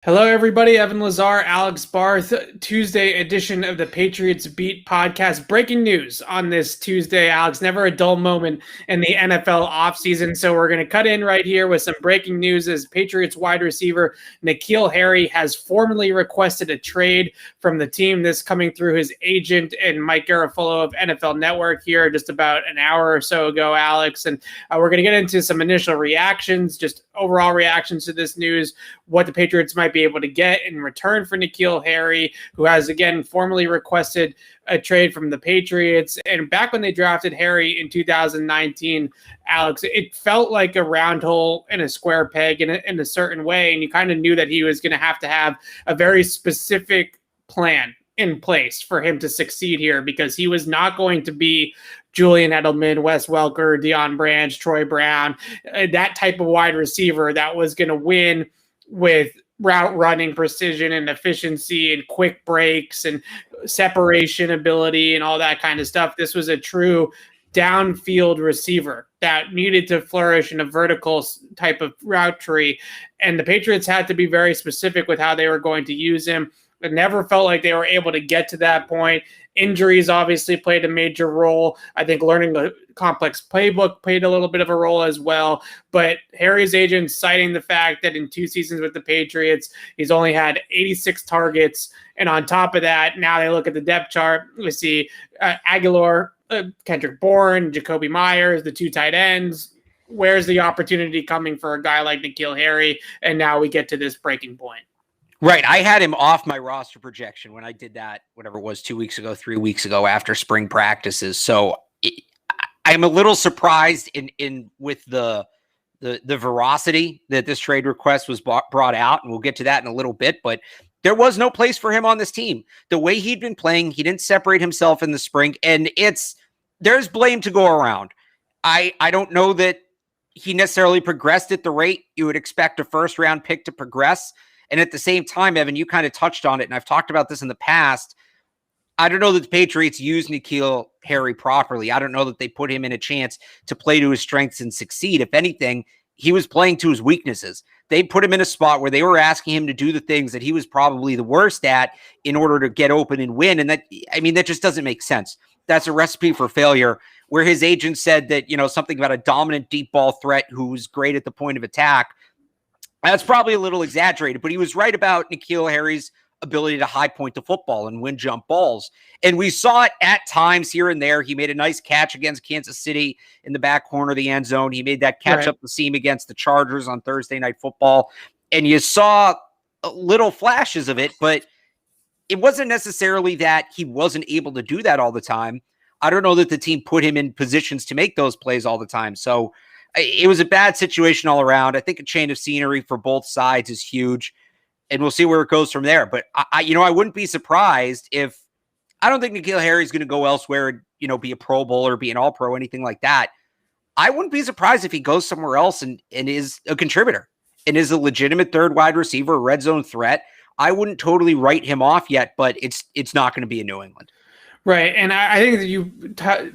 Hello, everybody. Evan Lazar Alex Barth, Tuesday edition of the Patriots Beat Podcast. Breaking news on this Tuesday, Alex. Never a dull moment in the NFL offseason. So we're going to cut in right here with some breaking news as Patriots wide receiver N'Keal Harry has formally requested a trade from the team. This coming through his agent and Mike Garafolo of NFL Network here just about an hour or so ago, Alex. And we're going to get into some initial reactions, just overall reactions to this news, what the Patriots might be able to get in return for N'Keal Harry, who has again formally requested a trade from the Patriots. And back when they drafted Harry in 2019, Alex, it felt like a round hole in a square peg in a certain way. And you kind of knew that he was going to have a very specific plan in place for him to succeed here, because he was not going to be Julian Edelman, Wes Welker, Deion Branch, Troy Brown, that type of wide receiver that was going to win with route running precision and efficiency and quick breaks and separation ability and all that kind of stuff. This was a true downfield receiver that needed to flourish in a vertical type of route tree. And the Patriots had to be very specific with how they were going to use him. It never felt like they were able to get to that point. Injuries obviously played a major role. I think learning the complex playbook played a little bit of a role as well. But Harry's agent citing the fact that in 2 seasons with the Patriots, he's only had 86 targets. And on top of that, now they look at the depth chart. We see Aguilar, Kendrick Bourne, Jacoby Myers, the 2 tight ends. Where's the opportunity coming for a guy like N'Keal Harry? And now we get to this breaking point. Right. I had him off my roster projection when I did that, whatever it was, 2 weeks ago, 3 weeks ago after spring practices. So I'm a little surprised in with the veracity that this trade request was brought out. And we'll get to that in a little bit, but there was no place for him on this team. The way he'd been playing, he didn't separate himself in the spring, and there's blame to go around. I don't know that he necessarily progressed at the rate you would expect a first round pick to progress. And at the same time, Evan, you kind of touched on it, and I've talked about this in the past. I don't know that the Patriots used N'Keal Harry properly. I don't know that they put him in a chance to play to his strengths and succeed. If anything, he was playing to his weaknesses. They put him in a spot where they were asking him to do the things that he was probably the worst at in order to get open and win. And that just doesn't make sense. That's a recipe for failure, where his agent said that, something about a dominant deep ball threat who's great at the point of attack. That's probably a little exaggerated, but he was right about N'Keal Harry's ability to high point the football and win jump balls. And we saw it at times here and there. He made a nice catch against Kansas City in the back corner of the end zone. He made that catch up the seam against the Chargers on Thursday Night Football. And you saw little flashes of it, but it wasn't necessarily that he wasn't able to do that all the time. I don't know that the team put him in positions to make those plays all the time. So it was a bad situation all around. I think a change of scenery for both sides is huge, and we'll see where it goes from there. But I wouldn't be surprised if I don't think N'Keal Harry is going to go elsewhere and, be a Pro Bowler, be an All-Pro, anything like that. I wouldn't be surprised if he goes somewhere else and is a contributor and is a legitimate third wide receiver, a red zone threat. I wouldn't totally write him off yet, but it's not going to be in New England. Right. And I think that you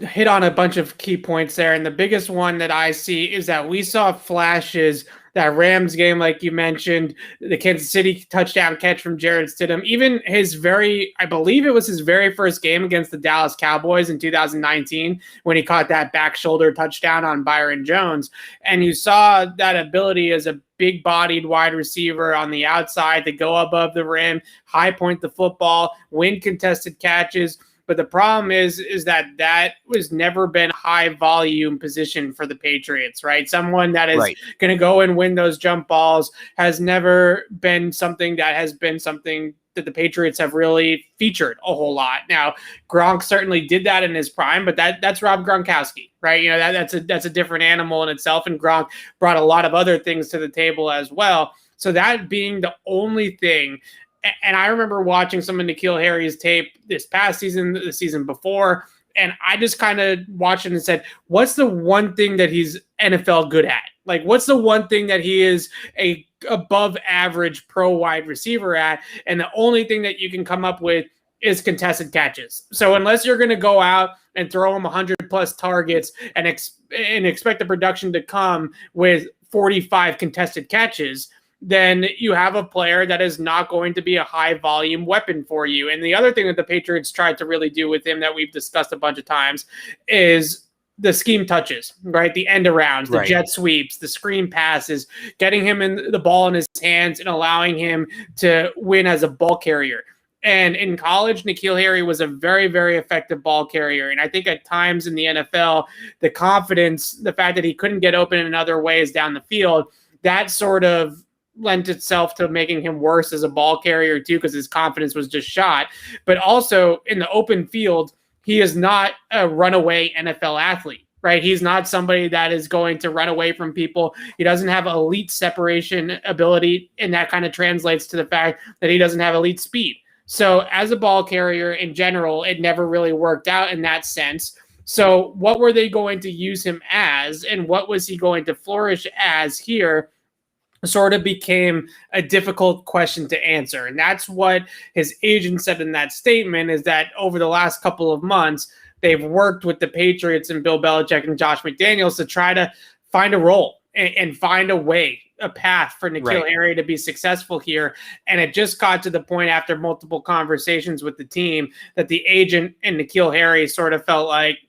hit on a bunch of key points there. And the biggest one that I see is that we saw flashes, that Rams game, like you mentioned, the Kansas City touchdown catch from Jarrett Stidham, even I believe it was his very first game against the Dallas Cowboys in 2019, when he caught that back shoulder touchdown on Byron Jones. And you saw that ability as a big-bodied wide receiver on the outside to go above the rim, high point the football, win contested catches. But the problem is that was never been high volume position for the Patriots, right? Someone that is going to go and win those jump balls has never been something that the Patriots have really featured a whole lot. Now, Gronk certainly did that in his prime, but that's Rob Gronkowski, right? That's a different animal in itself, and Gronk brought a lot of other things to the table as well. So that being the only thing. And I remember watching some of N'Keal Harry's tape this past season, the season before, and I just kind of watched it and said, what's the one thing that he's NFL good at? Like, what's the one thing that he is a above average pro wide receiver at? And the only thing that you can come up with is contested catches. So unless you're going to go out and throw him 100 plus targets and expect the production to come with 45 contested catches, then you have a player that is not going to be a high volume weapon for you. And the other thing that the Patriots tried to really do with him that we've discussed a bunch of times is the scheme touches, right? The end arounds, the jet sweeps, the screen passes, getting him in the ball in his hands and allowing him to win as a ball carrier. And in college, N'Keal Harry was a very, very effective ball carrier. And I think at times in the NFL, the confidence, the fact that he couldn't get open in other ways down the field, that sort of lent itself to making him worse as a ball carrier too, because his confidence was just shot. But also in the open field, he is not a runaway NFL athlete, right? He's not somebody that is going to run away from people. He doesn't have elite separation ability, and that kind of translates to the fact that he doesn't have elite speed. So as a ball carrier in general, it never really worked out in that sense. So what were they going to use him as, and what was he going to flourish as here? Sort of became a difficult question to answer. And that's what his agent said in that statement, is that over the last couple of months, they've worked with the Patriots and Bill Belichick and Josh McDaniels to try to find a role and find a way, a path for N'Keal Harry to be successful here. And it just got to the point after multiple conversations with the team that the agent and N'Keal Harry sort of felt like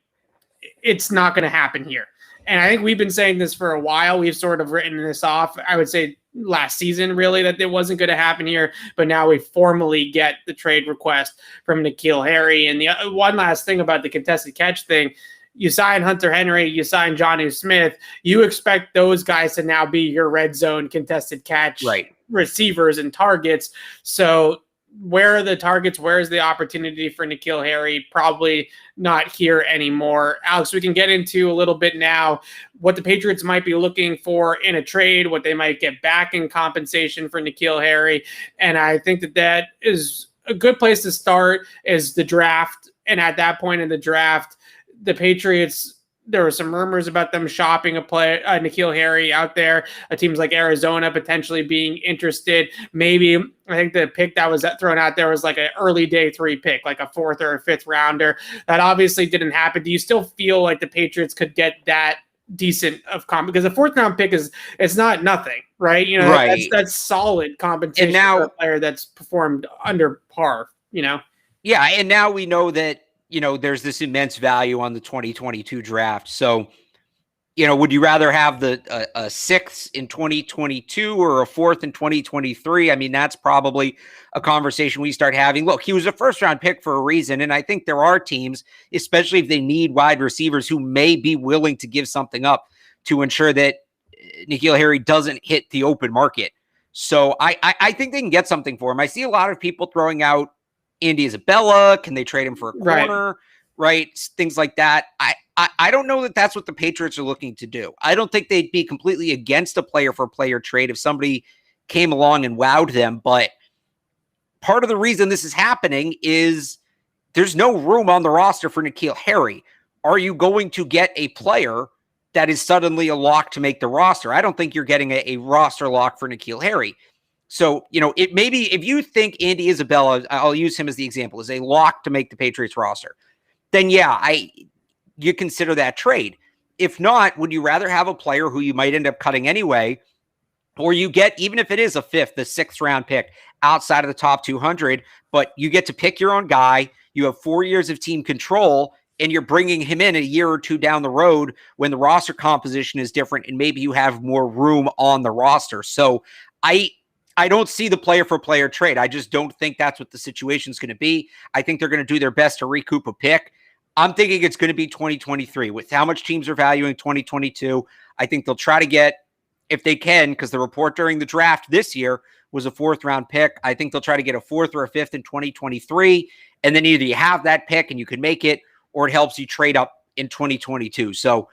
it's not going to happen here. And I think we've been saying this for a while. We've sort of written this off, I would say last season, really, that it wasn't going to happen here. But now we formally get the trade request from N'Keal Harry. And the one last thing about the contested catch thing, you sign Hunter Henry, you sign Jonnu Smith, you expect those guys to now be your red zone contested catch receivers and targets. So where are the targets? Where is the opportunity for N'Keal Harry? Probably not here anymore. Alex, we can get into a little bit now what the Patriots might be looking for in a trade, what they might get back in compensation for N'Keal Harry. And I think that that is a good place to start, is the draft. And at that point in the draft, the Patriots, there were some rumors about them shopping a player, N'Keal Harry out there. Teams like Arizona potentially being interested. Maybe, I think the pick that was thrown out there was like an early day 3 pick, like a 4th or a 5th rounder. That obviously didn't happen. Do you still feel like the Patriots could get that decent of comp? Because a 4th round pick it's not nothing, right? You know, that's solid compensation for a player that's performed under par, you know? Yeah. And now we know that, you know, there's this immense value on the 2022 draft. So, you know, would you rather have a 6th in 2022 or a 4th in 2023? I mean, that's probably a conversation we start having. Look, he was a 1st round pick for a reason. And I think there are teams, especially if they need wide receivers, who may be willing to give something up to ensure that N'Keal Harry doesn't hit the open market. So I think they can get something for him. I see a lot of people throwing out Andy Isabella. Can they trade him for a corner? Right. Things like that. I don't know that that's what the Patriots are looking to do. I don't think they'd be completely against a player for player trade if somebody came along and wowed them. But part of the reason this is happening is there's no room on the roster for N'Keal Harry. Are you going to get a player that is suddenly a lock to make the roster? I don't think you're getting a roster lock for N'Keal Harry. So, you know, it maybe if you think Andy Isabella, I'll use him as the example, is a lock to make the Patriots roster, then yeah, you consider that trade. If not, would you rather have a player who you might end up cutting anyway, or you get, even if it is a 5th, the 6th round pick outside of the top 200, but you get to pick your own guy, you have 4 years of team control, and you're bringing him in a year or two down the road when the roster composition is different and maybe you have more room on the roster. So I don't see the player for player trade. I just don't think that's what the situation is going to be. I think they're going to do their best to recoup a pick. I'm thinking it's going to be 2023 with how much teams are valuing 2022. I think they'll try to get, if they can, because the report during the draft this year was a 4th round pick. I think they'll try to get a 4th or a 5th in 2023. And then either you have that pick and you can make it, or it helps you trade up in 2022. So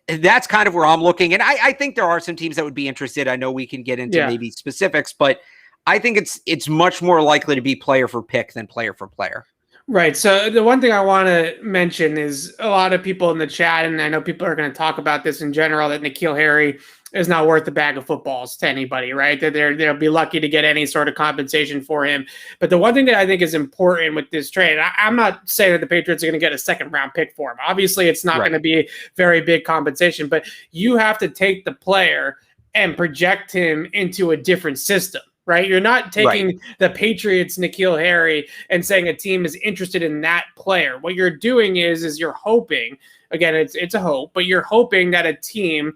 that's kind of where I'm looking. And I think there are some teams that would be interested. I know we can get into maybe specifics, but I think it's much more likely to be player for pick than player for player. Right. So the one thing I want to mention is a lot of people in the chat, and I know people are going to talk about this in general, that N'Keal Harry is not worth a bag of footballs to anybody, right? That they'll be lucky to get any sort of compensation for him. But the one thing that I think is important with this trade, I'm not saying that the Patriots are going to get a 2nd round pick for him. Obviously, it's not going to be very big compensation, but you have to take the player and project him into a different system. Right. You're not taking the Patriots, N'Keal Harry, and saying a team is interested in that player. What you're doing is you're hoping, again, it's a hope, but you're hoping that a team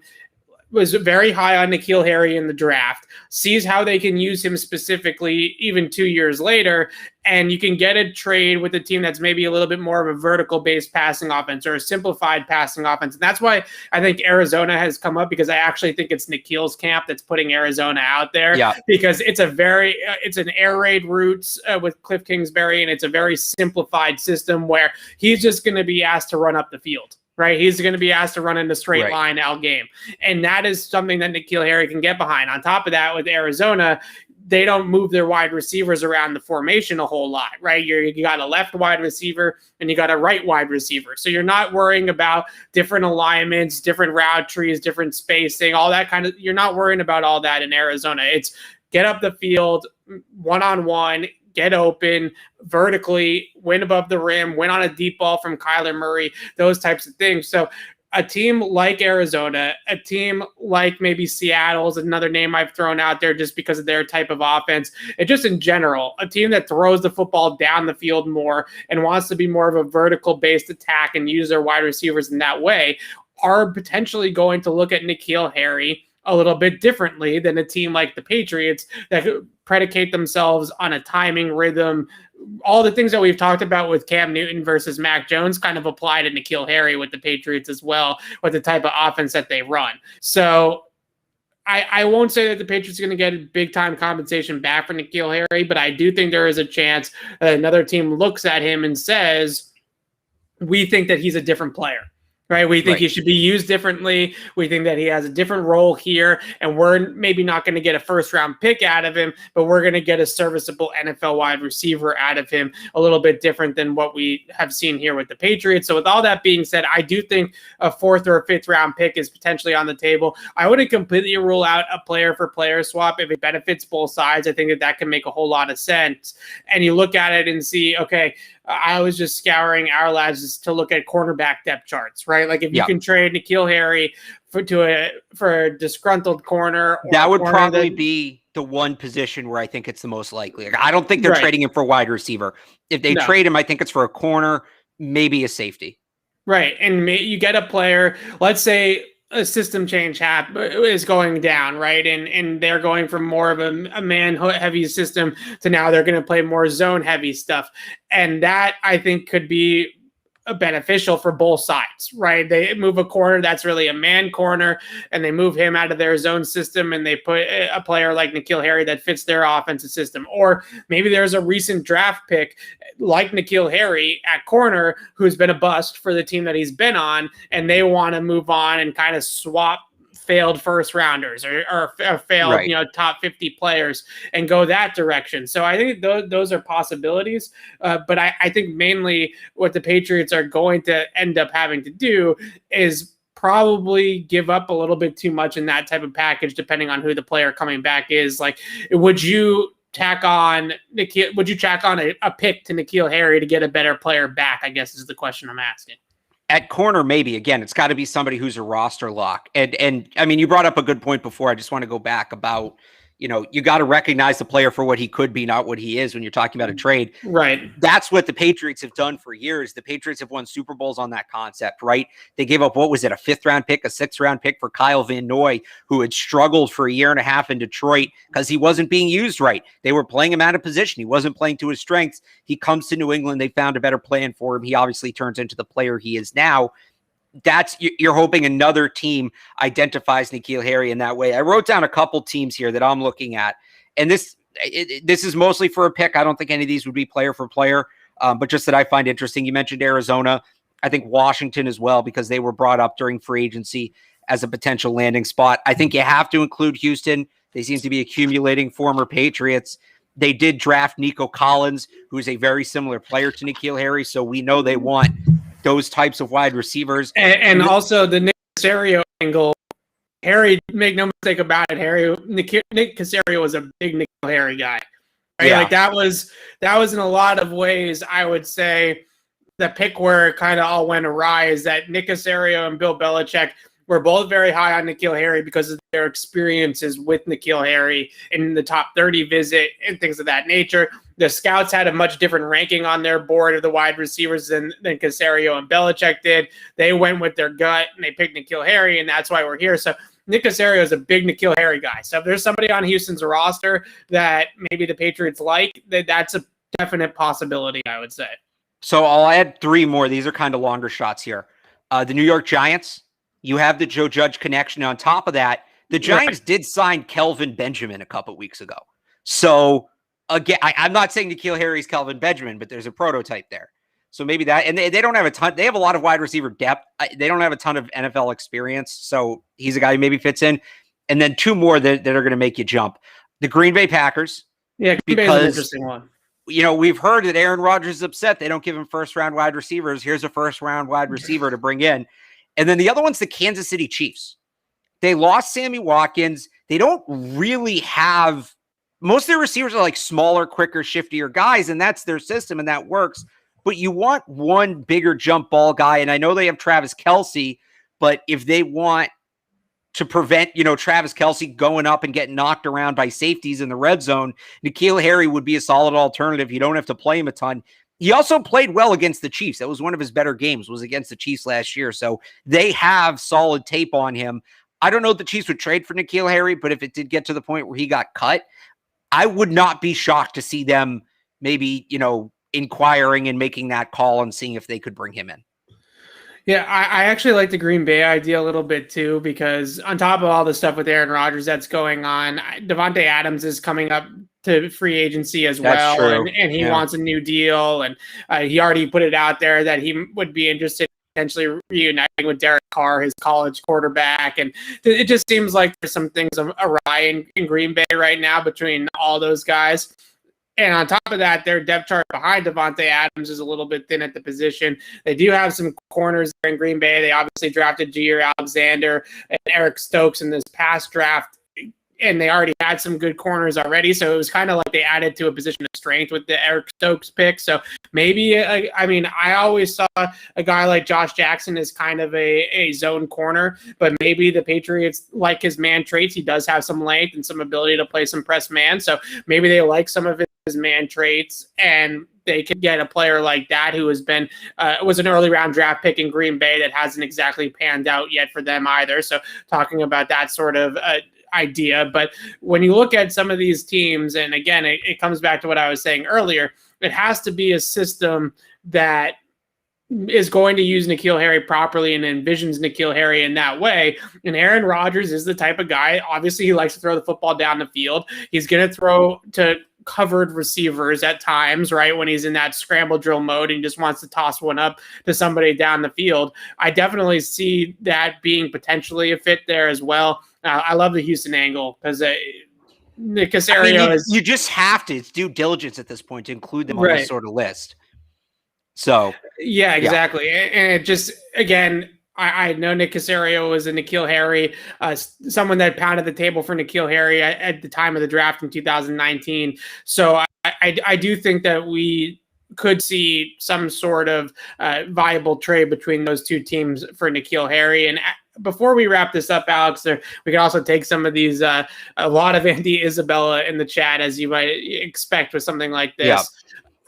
was very high on N'Keal Harry in the draft, sees how they can use him specifically even 2 years later, and you can get a trade with a team that's maybe a little bit more of a vertical-based passing offense or a simplified passing offense. And that's why I think Arizona has come up, because I actually think it's N'Keal's camp that's putting Arizona out there. Yeah. Because it's an air raid routes with Cliff Kingsbury, and it's a very simplified system where he's just going to be asked to run up the field. Right, he's going to be asked to run in the straight line out game. And that is something that N'Keal Harry can get behind. On top of that, with Arizona, they don't move their wide receivers around the formation a whole lot, right? You got a left wide receiver and you got a right wide receiver. So you're not worrying about different alignments, different route trees, different spacing, all that kind of, you're not worrying about all that in Arizona. It's get up the field, one-on-one, get open vertically, win above the rim, win on a deep ball from Kyler Murray, those types of things. So a team like Arizona, a team like maybe Seattle's another name I've thrown out there just because of their type of offense. And just in general, a team that throws the football down the field more and wants to be more of a vertical-based attack and use their wide receivers in that way are potentially going to look at N'Keal Harry a little bit differently than a team like the Patriots that predicate themselves on a timing, rhythm. All the things that we've talked about with Cam Newton versus Mac Jones kind of apply to N'Keal Harry with the Patriots as well, with the type of offense that they run. So I won't say that the Patriots are going to get big time compensation back for N'Keal Harry, but I do think there is a chance that another team looks at him and says, we think that he's a different player. Right. We think he should be used differently. We think that he has a different role here, and we're maybe not going to get a first round pick out of him, but we're going to get a serviceable NFL wide receiver out of him, a little bit different than what we have seen here with the Patriots. So with all that being said, I do think a fourth or a fifth round pick is potentially on the table. I wouldn't completely rule out a player for player swap if it benefits both sides. I think that can make a whole lot of sense. And you look at it and see, okay, I was just scouring our labs to look at cornerback depth charts, right? Like if you can trade N'Keal Harry for a disgruntled corner, that would probably be the one position where I think it's the most likely. Like, I don't think they're trading him for wide receiver. If they trade him, I think it's for a corner, maybe a safety. Right, and you get a player. Let's say a system change is going down, right? And they're going from more of a man-heavy system to now they're going to play more zone-heavy stuff. And that, I think, could be beneficial for both sides, right? They move a corner that's really a man corner, and they move him out of their zone system, and they put a player like N'Keal Harry that fits their offensive system. Or maybe there's a recent draft pick like N'Keal Harry at corner who's been a bust for the team that he's been on, and they want to move on and kind of swap failed first rounders or failed, top 50 players and go that direction. So I think those are possibilities. But I think mainly what the Patriots are going to end up having to do is probably give up a little bit too much in that type of package, depending on who the player coming back is. Like, would you tack on a pick to N'Keal Harry to get a better player back, I guess is the question I'm asking. At corner, maybe. Again, it's got to be somebody who's a roster lock. And I mean, you brought up a good point before. I just want to go back about, you got to recognize the player for what he could be, not what he is when you're talking about a trade. Right. That's what the Patriots have done for years. The Patriots have won Super Bowls on that concept, right? They gave up, what was it, a 5th round pick, a 6th round pick for Kyle Van Noy, who had struggled for a year and a half in Detroit because he wasn't being used right. They were playing him out of position. He wasn't playing to his strengths. He comes to New England. They found a better plan for him. He obviously turns into the player he is now. You're hoping another team identifies N'Keal Harry in that way. I wrote down a couple teams here that I'm looking at, and this is mostly for a pick. I don't think any of these would be player for player, but just that I find interesting. You mentioned Arizona. I think Washington as well, because they were brought up during free agency as a potential landing spot. I think you have to include Houston. They seem to be accumulating former Patriots. They did draft Nico Collins, who's a very similar player to N'Keal Harry, so we know they want those types of wide receivers. And also the Nick Caserio angle. Harry, make no mistake about it, Nick Caserio was a big N'Keal Harry guy. Right? Yeah. Like that was in a lot of ways, I would say, the pick where it kind of all went awry is that Nick Caserio and Bill Belichick we're both very high on N'Keal Harry because of their experiences with N'Keal Harry in the top 30 visit and things of that nature. The scouts had a much different ranking on their board of the wide receivers than Caserio and Belichick did. They went with their gut and they picked N'Keal Harry, and that's why we're here. So Nick Caserio is a big N'Keal Harry guy. So if there's somebody on Houston's roster that maybe the Patriots like, that's a definite possibility, I would say. So I'll add 3 more. These are kind of longer shots here. The New York Giants, you have the Joe Judge connection. On top of that, the Giants did sign Kelvin Benjamin a couple weeks ago. So again, I'm not saying N'Keal Harry's Kelvin Benjamin, but there's a prototype there. So maybe that, and they don't have a ton. They have a lot of wide receiver depth. They don't have a ton of NFL experience. So he's a guy who maybe fits in. And then 2 more that are going to make you jump. The Green Bay Packers. Yeah, Green Bay's an interesting one. You know, we've heard that Aaron Rodgers is upset. They don't give him first-round wide receivers. Here's a first-round wide receiver to bring in. And then the other one's the Kansas City Chiefs. They lost Sammy Watkins. They don't really have – most of their receivers are like smaller, quicker, shiftier guys, and that's their system, and that works. But you want one bigger jump ball guy, and I know they have Travis Kelce, but if they want to prevent, Travis Kelce going up and getting knocked around by safeties in the red zone, N'Keal Harry would be a solid alternative. You don't have to play him a ton. He also played well against the Chiefs. That was one of his better games, was against the Chiefs last year. So they have solid tape on him. I don't know if the Chiefs would trade for N'Keal Harry, but if it did get to the point where he got cut, I would not be shocked to see them maybe, inquiring and making that call and seeing if they could bring him in. Yeah, I actually like the Green Bay idea a little bit too, because on top of all the stuff with Aaron Rodgers that's going on, Devontae Adams is coming up to free agency as well, and he wants a new deal, and he already put it out there that he would be interested in potentially reuniting with Derek Carr, his college quarterback, and it just seems like there's some things awry in Green Bay right now between all those guys. And on top of that, their depth chart behind Devontae Adams is a little bit thin at the position. They do have some corners there in Green Bay. They obviously drafted Jair Alexander and Eric Stokes in this past draft, and they already had some good corners already. So it was kind of like they added to a position of strength with the Eric Stokes pick. So maybe, I always saw a guy like Josh Jackson as kind of a zone corner, but maybe the Patriots like his man traits. He does have some length and some ability to play some press man. So maybe they like some of his man traits, and they could get a player like that who has been was an early round draft pick in Green Bay that hasn't exactly panned out yet for them either. So talking about that sort of idea. But when you look at some of these teams, and again, it comes back to what I was saying earlier, it has to be a system that is going to use N'Keal Harry properly and envisions N'Keal Harry in that way. And Aaron Rodgers is the type of guy, obviously he likes to throw the football down the field. He's going to throw to covered receivers at times, right? When he's in that scramble drill mode and just wants to toss one up to somebody down the field. I definitely see that being potentially a fit there as well. I love the Houston angle because Nick Caserio is. You just have to. It's due diligence at this point to include them on this sort of list. So yeah, exactly. Yeah. And it just, again, I know Nick Caserio was a N'Keal Harry, someone that pounded the table for N'Keal Harry at the time of the draft in 2019. So I do think that we could see some sort of viable trade between those two teams for N'Keal Harry. And before we wrap this up, Alex, we can also take some of these, a lot of Andy Isabella in the chat, as you might expect with something like this. Yeah.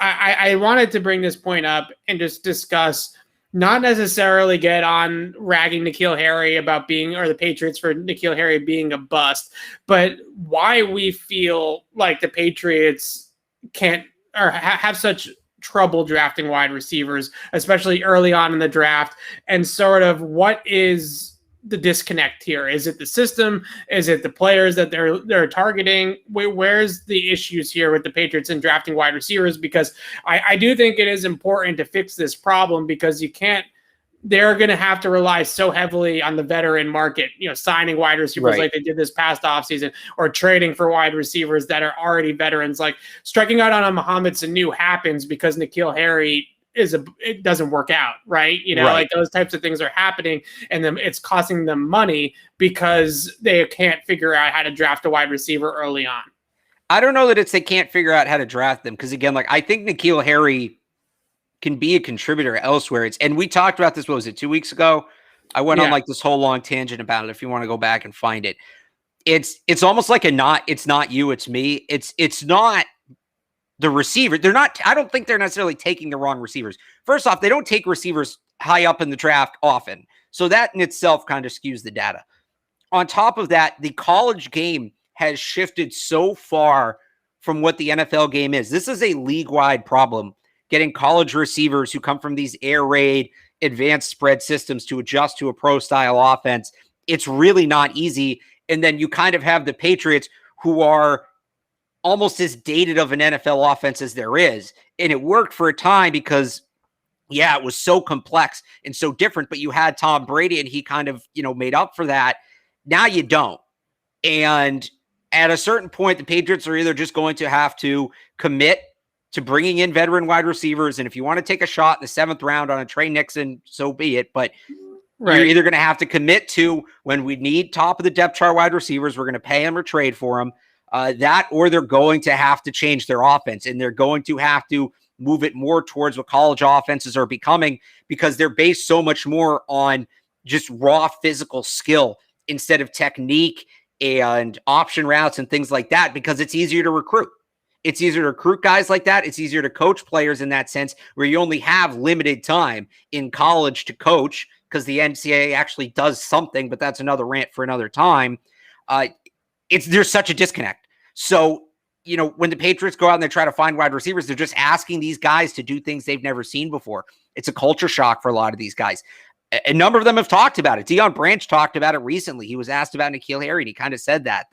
I wanted to bring this point up and just discuss, not necessarily get on ragging N'Keal Harry about being, or the Patriots for N'Keal Harry being a bust, but why we feel like the Patriots can't or have such trouble drafting wide receivers, especially early on in the draft, and sort of what is the disconnect here? Is it the system? Is it the players that they're targeting? Where's the issues here with the Patriots in drafting wide receivers? Because I do think it is important to fix this problem, because they're going to have to rely so heavily on the veteran market, signing wide receivers like they did this past offseason, or trading for wide receivers that are already veterans. Like striking out on a Mohamed Sanu happens because N'Keal Harry it doesn't work out, right? Like those types of things are happening, and then it's costing them money because they can't figure out how to draft a wide receiver early on. I don't know that they can't figure out how to draft them, because again, I think N'Keal Harry can be a contributor elsewhere. And we talked about this, what was it, 2 weeks ago? I went on like this whole long tangent about it. If you want to go back and find it, it's almost like it's not you, it's me. It's not the receiver. I don't think they're necessarily taking the wrong receivers. First off, they don't take receivers high up in the draft often. So that in itself kind of skews the data. On top of that, the college game has shifted so far from what the NFL game is. This is a league-wide problem, getting college receivers who come from these air raid, advanced spread systems to adjust to a pro-style offense. It's really not easy. And then you kind of have the Patriots who are almost as dated of an NFL offense as there is. And it worked for a time because, yeah, it was so complex and so different, but you had Tom Brady and he kind of, made up for that. Now you don't. And at a certain point, the Patriots are either just going to have to commit to bringing in veteran wide receivers. And if you want to take a shot in the 7th round on a Trey Nixon, so be it. But you're either going to have to commit to, when we need top of the depth chart wide receivers, we're going to pay them or trade for them. That, or they're going to have to change their offense, and they're going to have to move it more towards what college offenses are becoming, because they're based so much more on just raw physical skill instead of technique and option routes and things like that, because it's easier to recruit. It's easier to recruit guys like that. It's easier to coach players in that sense, where you only have limited time in college to coach, because the NCAA actually does something, but that's another rant for another time. There's such a disconnect. So, when the Patriots go out and they try to find wide receivers, they're just asking these guys to do things they've never seen before. It's a culture shock for a lot of these guys. A number of them have talked about it. Deion Branch talked about it recently. He was asked about N'Keal Harry, and he kind of said that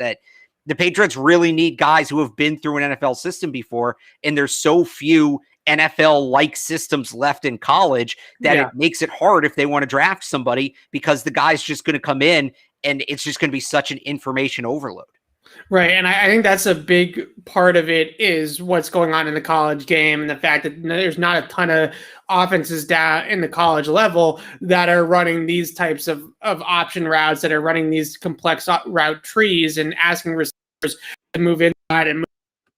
the Patriots really need guys who have been through an NFL system before, and there's so few NFL-like systems left in college that it makes it hard if they want to draft somebody, because the guy's just going to come in and it's just going to be such an information overload. Right. And I think that's a big part of it, is what's going on in the college game, and the fact that there's not a ton of offenses down in the college level that are running these types of option routes, that are running these complex route trees and asking receivers to move inside and move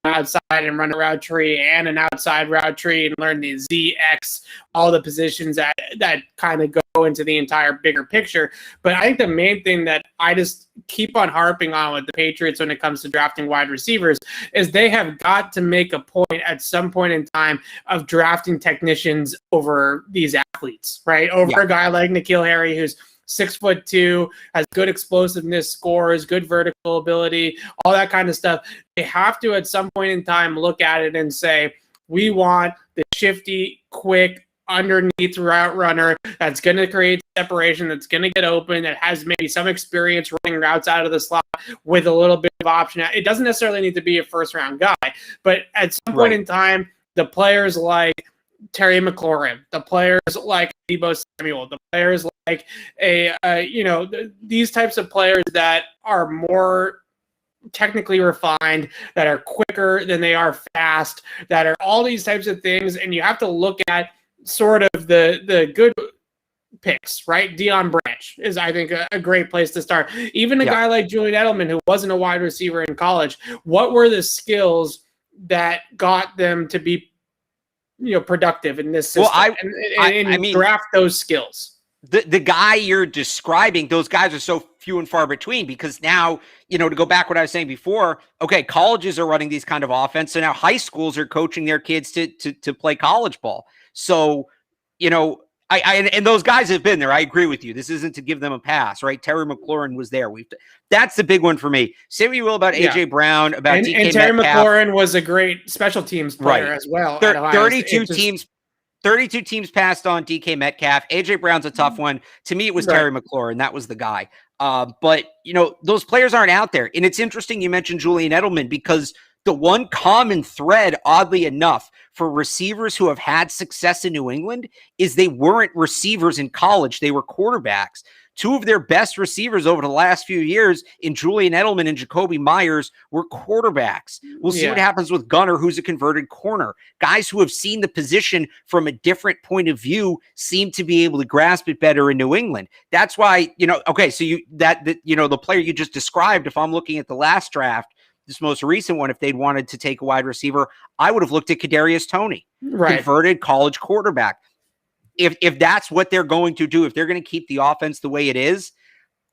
outside and run a route tree and an outside route tree and learn the ZX, all the positions that kind of go into the entire bigger picture. But I think the main thing that I just keep on harping on with the Patriots when it comes to drafting wide receivers is they have got to make a point at some point in time of drafting technicians over these athletes, right? Over a guy like N'Keal Harry, who's 6'2", has good explosiveness, scores, good vertical ability, all that kind of stuff. They have to, at some point in time, look at it and say, we want the shifty, quick, underneath route runner that's going to create separation, that's going to get open, that has maybe some experience running routes out of the slot with a little bit of option. It doesn't necessarily need to be a first-round guy, but at some point in time, the players like Terry McLaurin, the players like Deebo Samuel, the players like these types of players that are more technically refined, that are quicker than they are fast, that are all these types of things. And you have to look at sort of the good picks, right? Deion Branch is, I think, a great place to start. Even a guy like Julian Edelman, who wasn't a wide receiver in college, what were the skills that got them to be productive in this system? Well, I mean, draft those skills. The guy you're describing, those guys are so few and far between, because now, to go back what I was saying before, okay, colleges are running these kind of offense, so now high schools are coaching their kids to play college ball. So, and those guys have been there. I agree with you. This isn't to give them a pass, right? Terry McLaurin was there. That's the big one for me. Say what you will about AJ Brown, about DK and Terry Metcalf. McLaurin was a great special teams player as well. 32 teams passed on DK Metcalf. AJ Brown's a tough one. To me, it was Terry McLaurin. That was the guy. But those players aren't out there. And it's interesting you mentioned Julian Edelman, because the one common thread, oddly enough, for receivers who have had success in New England is they weren't receivers in college. They were quarterbacks. Two of their best receivers over the last few years in Julian Edelman and Jacoby Myers were quarterbacks. We'll see what happens with Gunner, who's a converted corner. Guys who have seen the position from a different point of view seem to be able to grasp it better in New England. That's why, so the player you just described, if I'm looking at the last draft, this most recent one, if they'd wanted to take a wide receiver, I would have looked at Kadarius Toney, converted college quarterback. if that's what they're going to do, if they're going to keep the offense the way it is,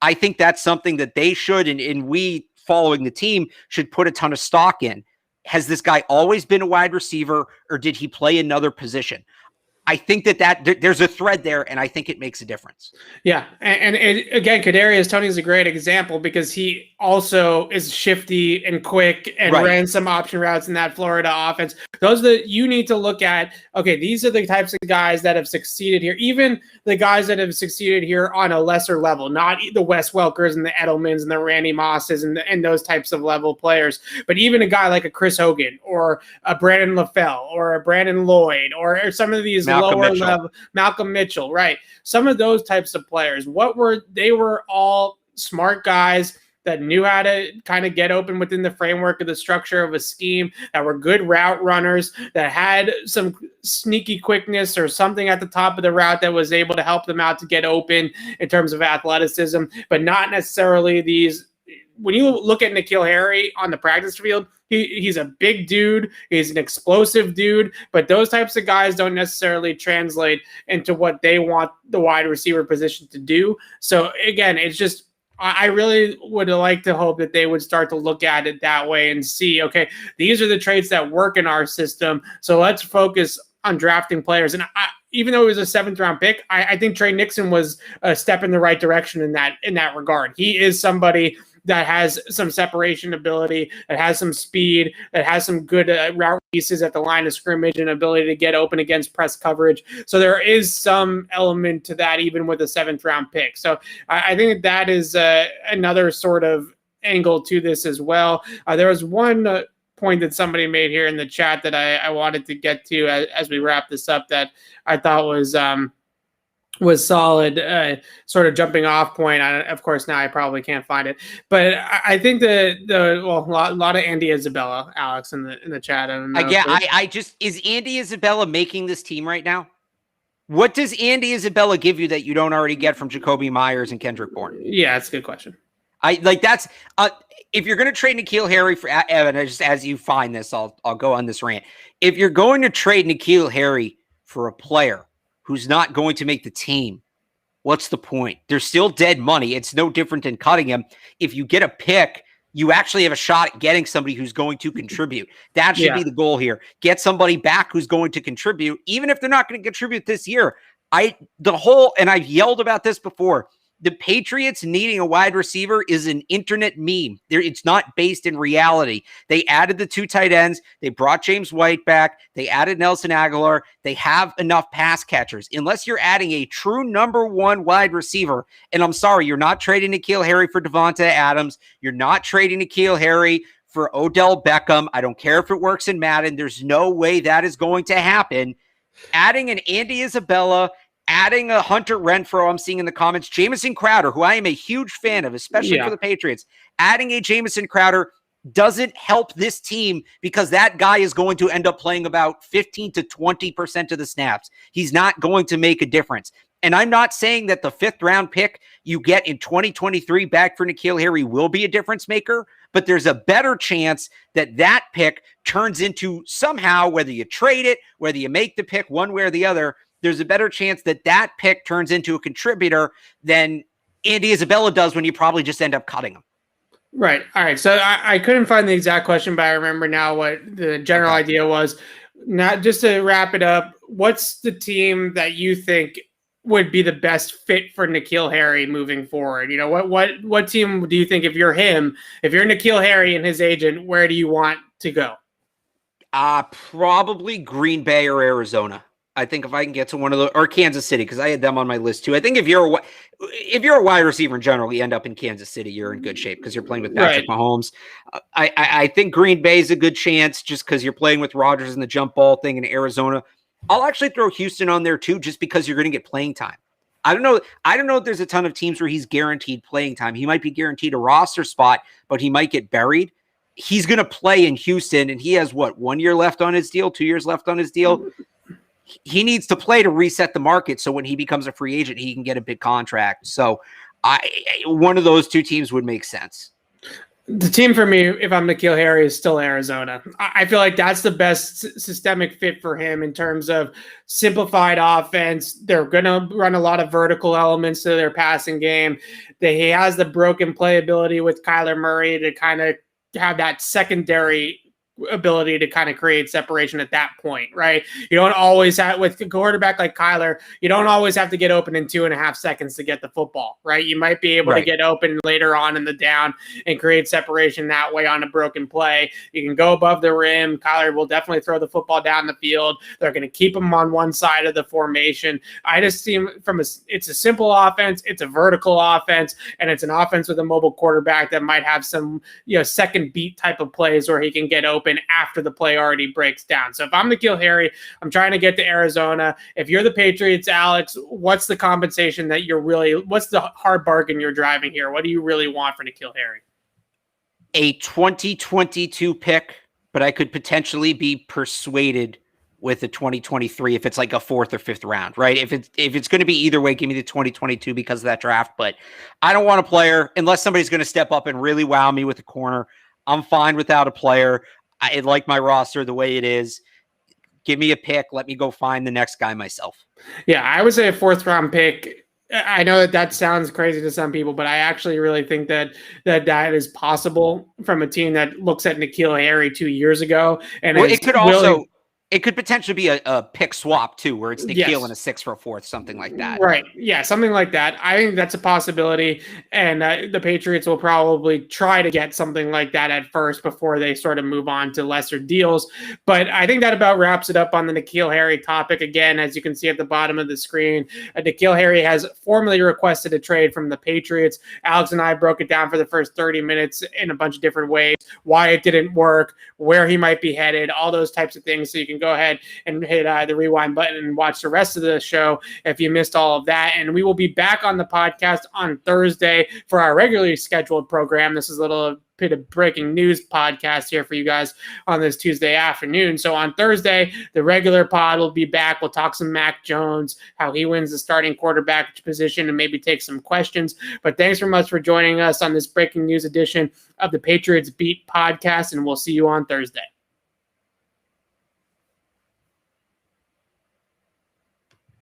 I think that's something that they should, and we following the team should put a ton of stock in. Has this guy always been a wide receiver, or did he play another position? I think that there's a thread there, and I think it makes a difference. Yeah, and again, Kadarius Toney is a great example because he also is shifty and quick and ran some option routes in that Florida offense. Those that you need to look at. Okay, these are the types of guys that have succeeded here. Even the guys that have succeeded here on a lesser level, not the Wes Welkers and the Edelmans and the Randy Mosses and those types of level players, but even a guy like a Chris Hogan or a Brandon LaFell or a Brandon Lloyd or some of these lower level, Malcolm Mitchell, right? Some of those types of players, they were all smart guys that knew how to kind of get open within the framework of the structure of a scheme, that were good route runners, that had some sneaky quickness or something at the top of the route that was able to help them out to get open in terms of athleticism, but not necessarily these. When you look at N'Keal Harry on the practice field, he's a big dude. He's an explosive dude. But those types of guys don't necessarily translate into what they want the wide receiver position to do. So, again, it's just I really would like to hope that they would start to look at it that way and see, okay, these are the traits that work in our system. So let's focus on drafting players. And even though it was a 7th-round pick, I think Trey Nixon was a step in the right direction in that regard. He is somebody that has some separation ability, that has some speed, that has some good route pieces at the line of scrimmage and ability to get open against press coverage. So there is some element to that even with a 7th-round pick. So I think that is another sort of angle to this as well. There was one point that somebody made here in the chat that I wanted to get to as we wrap this up that I thought was solid, sort of jumping off point. Of course, now I probably can't find it, but I think a lot of Andy Isabella, Alex, in the chat. Is Andy Isabella making this team right now? What does Andy Isabella give you that you don't already get from Jacoby Myers and Kendrick Bourne? Yeah, that's a good question. If you're going to trade N'Keal Harry for Evan, just as you find this, I'll go on this rant. If you're going to trade N'Keal Harry for a player who's not going to make the team, what's the point? There's still dead money. It's no different than cutting him. If you get a pick, you actually have a shot at getting somebody who's going to contribute. That should be the goal here. Get somebody back who's going to contribute, even if they're not going to contribute this year. And I've yelled about this before, the Patriots needing a wide receiver is an internet meme. It's not based in reality. They added the 2 tight ends. They brought James White back. They added Nelson Aguilar. They have enough pass catchers. Unless you're adding a true number 1 wide receiver, and I'm sorry, you're not trading N'Keal Harry for Devonta Adams. You're not trading N'Keal Harry for Odell Beckham. I don't care if it works in Madden. There's no way that is going to happen. Adding an Andy Isabella, adding a Hunter Renfrow, I'm seeing in the comments, Jamison Crowder, who I am a huge fan of, especially for the Patriots. Adding a Jamison Crowder doesn't help this team because that guy is going to end up playing about 15 to 20% of the snaps. He's not going to make a difference. And I'm not saying that the 5th-round pick you get in 2023 back for N'Keal Harry will be a difference maker, but there's a better chance that pick turns into somehow, whether you trade it, whether you make the pick one way or the other, there's a better chance that pick turns into a contributor than Andy Isabella does when you probably just end up cutting him. Right. All right. So I couldn't find the exact question, but I remember now what the general idea was. Now, just to wrap it up, what's the team that you think would be the best fit for N'Keal Harry moving forward? You know, what team do you think, if you're N'Keal Harry and his agent, where do you want to go? Probably Green Bay or Arizona. I think if I can get to one of those, or Kansas City, because I had them on my list too. I think if you're a wide receiver in general, you end up in Kansas City, you're in good shape because you're playing with Patrick Mahomes. I think Green Bay is a good chance just because you're playing with Rodgers and the jump ball thing in Arizona. I'll actually throw Houston on there too, just because you're going to get playing time. I don't know if there's a ton of teams where he's guaranteed playing time. He might be guaranteed a roster spot, but he might get buried. He's going to play in Houston, and he has 1 year left on his deal, 2 years left on his deal. He needs to play to reset the market so when he becomes a free agent, he can get a big contract. So one of those 2 teams would make sense. The team for me, if I'm N'Keal Harry, is still Arizona. I feel like that's the best systemic fit for him in terms of simplified offense. They're going to run a lot of vertical elements to their passing game. He has the broken playability with Kyler Murray to kind of have that secondary ability to kind of create separation at that point, right? You don't always have, with a quarterback like Kyler, you don't always have to get open in 2.5 seconds to get the football, right? You might be able to get open later on in the down and create separation that way on a broken play. You can go above the rim. Kyler will definitely throw the football down the field. They're going to keep him on one side of the formation. I just see him it's a simple offense. It's a vertical offense, and it's an offense with a mobile quarterback that might have some, second beat type of plays where he can get open after the play already breaks down. So if I'm N'Keal Harry, I'm trying to get to Arizona. If you're the Patriots, Alex, what's the compensation that what's the hard bargain you're driving here? What do you really want for N'Keal Harry? A 2022 pick, but I could potentially be persuaded with the 2023 if it's like a 4th or 5th round, right? If it's going to be either way, give me the 2022 because of that draft. But I don't want a player unless somebody's going to step up and really wow me with a corner. I'm fine without a player. I like my roster the way it is. Give me a pick. Let me go find the next guy myself. Yeah, I would say a 4th round pick. I know that sounds crazy to some people, but I actually really think that is possible from a team that looks at N'Keal Harry 2 years ago. And it could also it could potentially be a pick swap too, where it's N'Keal and a 6 for a 4th, something like that. Right. Yeah, something like that. I think that's a possibility. And the Patriots will probably try to get something like that at first before they sort of move on to lesser deals. But I think that about wraps it up on the N'Keal Harry topic. Again, as you can see at the bottom of the screen, N'Keal Harry has formally requested a trade from the Patriots. Alex and I broke it down for the first 30 minutes in a bunch of different ways, why it didn't work, where he might be headed, all those types of things. So you can go ahead and hit the rewind button and watch the rest of the show if you missed all of that. And we will be back on the podcast on Thursday for our regularly scheduled program. This is a little bit of breaking news podcast here for you guys on this Tuesday afternoon. So on Thursday, the regular pod will be back. We'll talk some Mac Jones, how he wins the starting quarterback position, and maybe take some questions. But thanks very much for joining us on this breaking news edition of the Patriots Beat Podcast, and we'll see you on Thursday.